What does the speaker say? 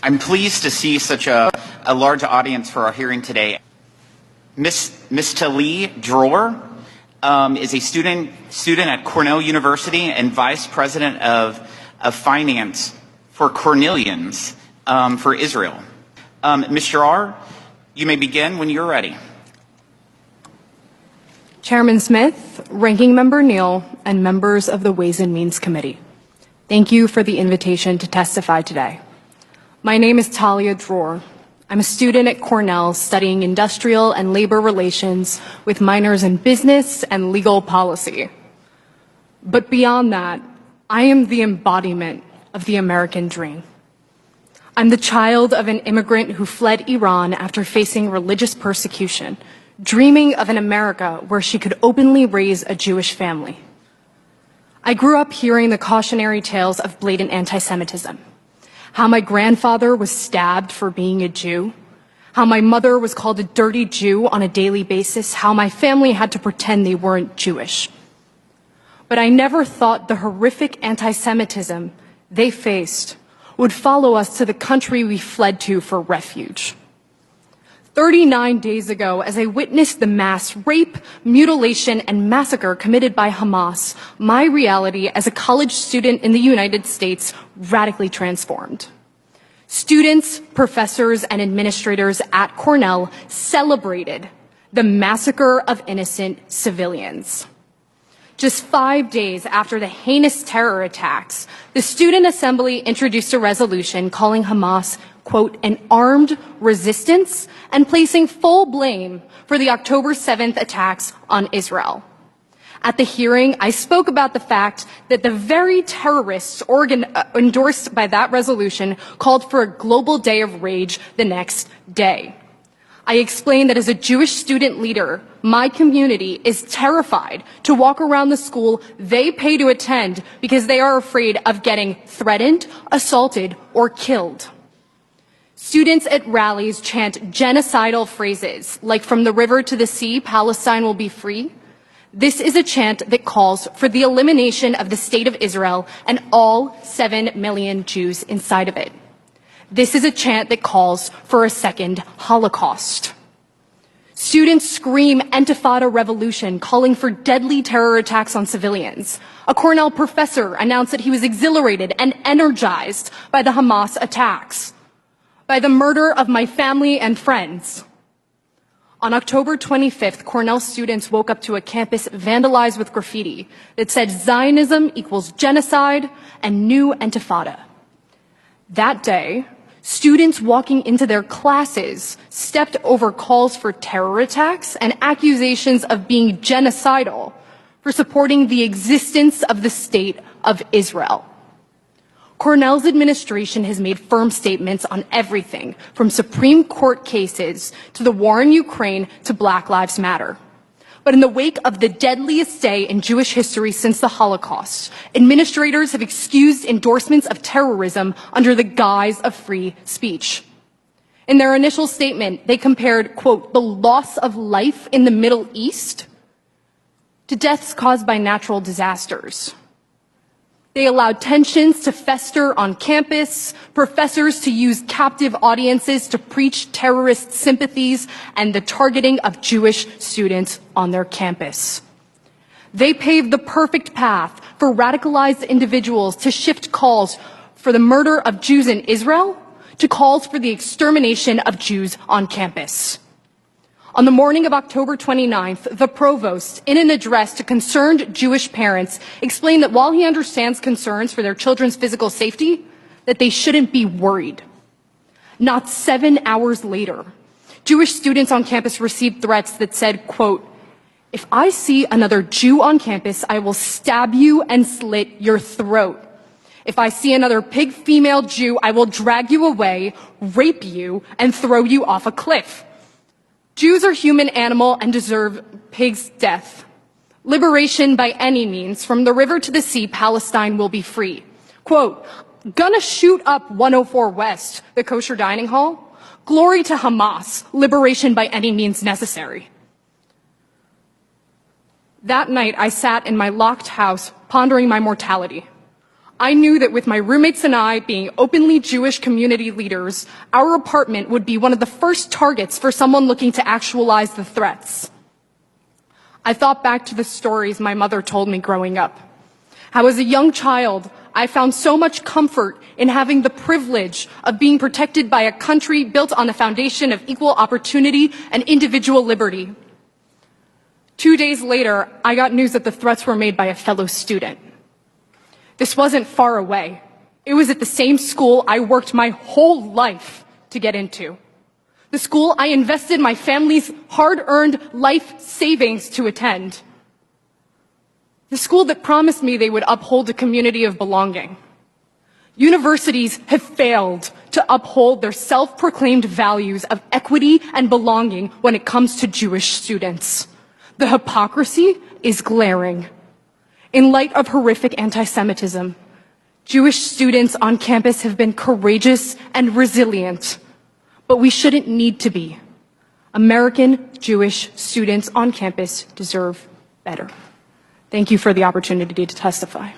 I'm pleased to see such a large audience for our hearing today. Ms. Talee Dror is a student at Cornell University and Vice President of Finance for Cornellians for Israel. Ms. Dror, you may begin when you're ready. Chairman Smith, Ranking Member Neal, and members of the Ways and Means Committee, thank you for the invitation to testify today. My name is Talia Dror. I'm a student at Cornell studying industrial and labor relations with minors in business and legal policy. But beyond that, I am the embodiment of the American dream. I'm the child of an immigrant who fled Iran after facing religious persecution, dreaming of an America where she could openly raise a Jewish family. I grew up hearing the cautionary tales of blatant anti-Semitism, how my grandfather was stabbed for being a Jew, how my mother was called a dirty Jew on a daily basis, how my family had to pretend they weren't Jewish. But I never thought the horrific anti-Semitism they faced would follow us to the country we fled to for refuge. 39 days ago, as I witnessed the mass rape, mutilation, and massacre committed by Hamas, my reality as a college student in the United States radically transformed. Students, professors, and administrators at Cornell celebrated the massacre of innocent civilians. Just 5 days after the heinous terror attacks, the Student Assembly introduced a resolution calling Hamas, quote, an armed resistance and placing full blame for the October 7th attacks on Israel. At the hearing, I spoke about the fact that the very terrorists endorsed by that resolution called for a global day of rage the next day. I explained that as a Jewish student leader, my community is terrified to walk around the school they pay to attend because they are afraid of getting threatened, assaulted, or killed. Students at rallies chant genocidal phrases like "from the river to the sea, Palestine will be free." This is a chant that calls for the elimination of the state of Israel and all 7 million Jews inside of it. This is a chant that calls for a second Holocaust. Students scream Intifada revolution, calling for deadly terror attacks on civilians. A Cornell professor announced that he was exhilarated and energized by the Hamas attacks, by the murder of my family and friends. On October 25th, Cornell students woke up to a campus vandalized with graffiti that said Zionism equals genocide and new Intifada. That day, students walking into their classes stepped over calls for terror attacks and accusations of being genocidal for supporting the existence of the state of Israel. Cornell's administration has made firm statements on everything from Supreme Court cases to the war in Ukraine to Black Lives Matter. But in the wake of the deadliest day in Jewish history since the Holocaust, administrators have excused endorsements of terrorism under the guise of free speech. In their initial statement, they compared, quote, the loss of life in the Middle East to deaths caused by natural disasters. They allowed tensions to fester on campus, professors to use captive audiences to preach terrorist sympathies, and the targeting of Jewish students on their campus. They paved the perfect path for radicalized individuals to shift calls for the murder of Jews in Israel to calls for the extermination of Jews on campus. On the morning of October 29th, the provost, in an address to concerned Jewish parents, explained that while he understands concerns for their children's physical safety, that they shouldn't be worried. Not 7 hours later, Jewish students on campus received threats that said, quote, if I see another Jew on campus, I will stab you and slit your throat. If I see another pig female Jew, I will drag you away, rape you, and throw you off a cliff. Jews are human animal and deserve pig's death. Liberation by any means, from the river to the sea, Palestine will be free. Quote, gonna shoot up 104 West, the kosher dining hall. Glory to Hamas, liberation by any means necessary. That night, I sat in my locked house, pondering my mortality. I knew that with my roommates and I being openly Jewish community leaders, our apartment would be one of the first targets for someone looking to actualize the threats. I thought back to the stories my mother told me growing up. How as a young child, I found so much comfort in having the privilege of being protected by a country built on a foundation of equal opportunity and individual liberty. 2 days later, I got news that the threats were made by a fellow student. This wasn't far away. It was at the same school I worked my whole life to get into. The school I invested my family's hard-earned life savings to attend. The school that promised me they would uphold a community of belonging. Universities have failed to uphold their self-proclaimed values of equity and belonging when it comes to Jewish students. The hypocrisy is glaring. In light of horrific anti-Semitism, Jewish students on campus have been courageous and resilient, but we shouldn't need to be. American Jewish students on campus deserve better. Thank you for the opportunity to testify.